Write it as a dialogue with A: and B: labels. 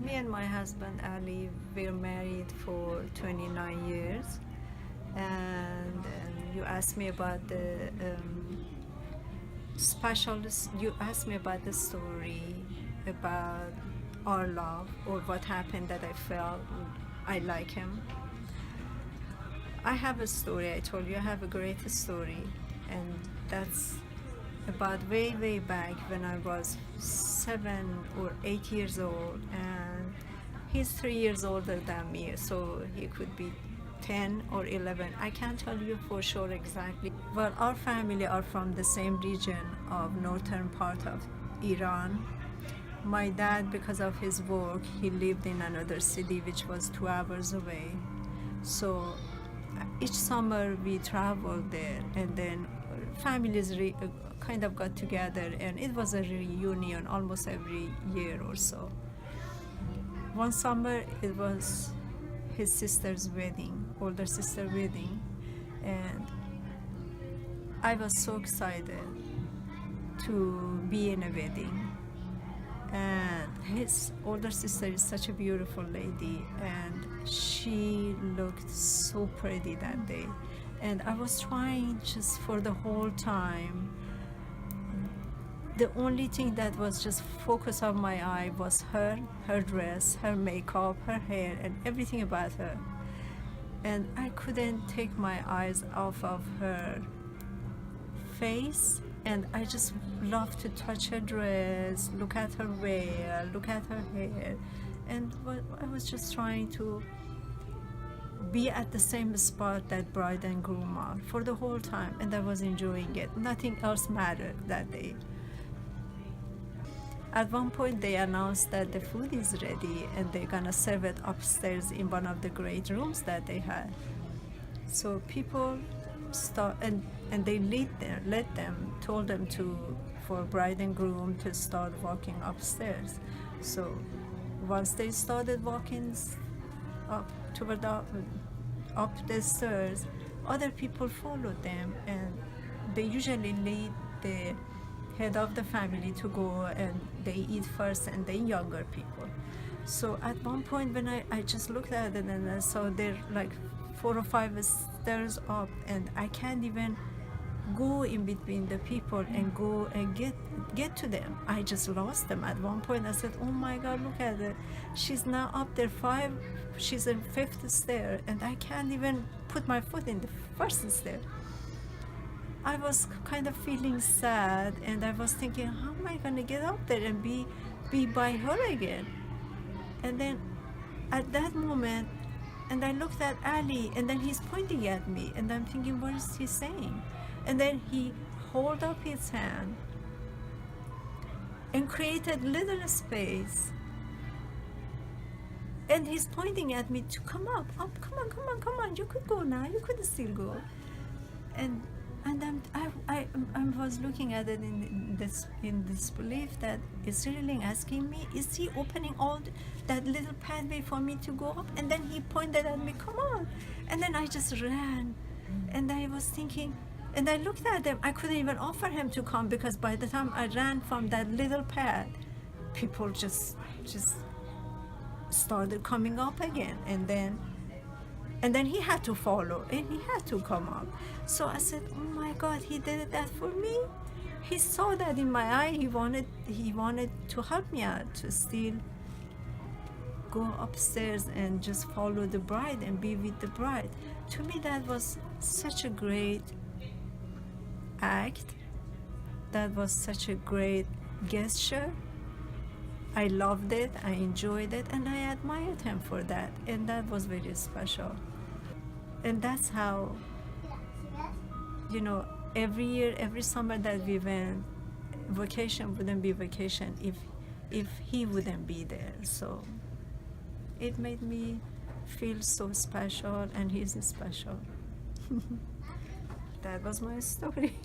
A: Me and my husband Ali were married for 29 years, and you asked me about the you asked me about the story about our love or what happened that I felt I like him. I have a story. I told you I have a great story, and that's about way back when I was 7 or 8 years old, and he's 3 years older than me, so he could be 10 or 11. I can't tell you for sure exactly. Well, our family are from the same region of northern part of Iran. My dad, because of his work, he lived in another city which was 2 hours away. So each summer we traveled there, and then families kind of got together, and it was a reunion almost every year or so. One summer it was his sister's wedding, older sister wedding, and I was so excited to be in a wedding. And his older sister is such a beautiful lady, and she looked so pretty that day. And I was trying just for the whole time. The only thing that was just focus of my eye was her dress, her makeup, her hair, and everything about her. And I couldn't take my eyes off of her face, and I just loved to touch her dress, look at her hair, look at her hair, and I was just trying to be at the same spot that bride and groom are for the whole time, and I was enjoying it. Nothing else mattered that day. At one point they announced that the food is ready and they're gonna serve it upstairs in one of the great rooms that they had. So people start and they told them to, for bride and groom to start walking upstairs. So once they started walking up toward up the stairs, other people followed them, and they usually lead the head of the family to go, and they eat first and then younger people. So at one point when I just looked at it, and I saw they're like 4 or 5 stairs up, and I can't even go in between the people and go and get to them. I just lost them. At one point I said, oh my God, look at it, she's now up there she's in 5th stair, and I can't even put my foot in the 1st stair. I was kind of feeling sad, and I was thinking, how am I going to get up there and be by her again? And then at that moment, and I looked at Ali, and then he's pointing at me, and I'm thinking, what is he saying? And then he held up his hand and created little space, and he's pointing at me to come up, come on, you could go now, you could still go. And I was looking at it in disbelief that is really asking me, is he opening all that little pathway for me to go up? And then he pointed at me, come on. And then I just ran, and I was thinking, and I looked at him, I couldn't even offer him to come, because by the time I ran from that little path, people just started coming up again, and then he had to follow, and he had to come up. So I said, oh my God, he did that for me. He saw that in my eye. He wanted to help me out, to still go upstairs and just follow the bride and be with the bride. To me, that was such a great act. That was such a great gesture. I loved it, I enjoyed it, and I admired him for that. And that was very special. And that's how, every year, every summer that we went, vacation wouldn't be vacation if he wouldn't be there. So it made me feel so special, and he's special. That was my story.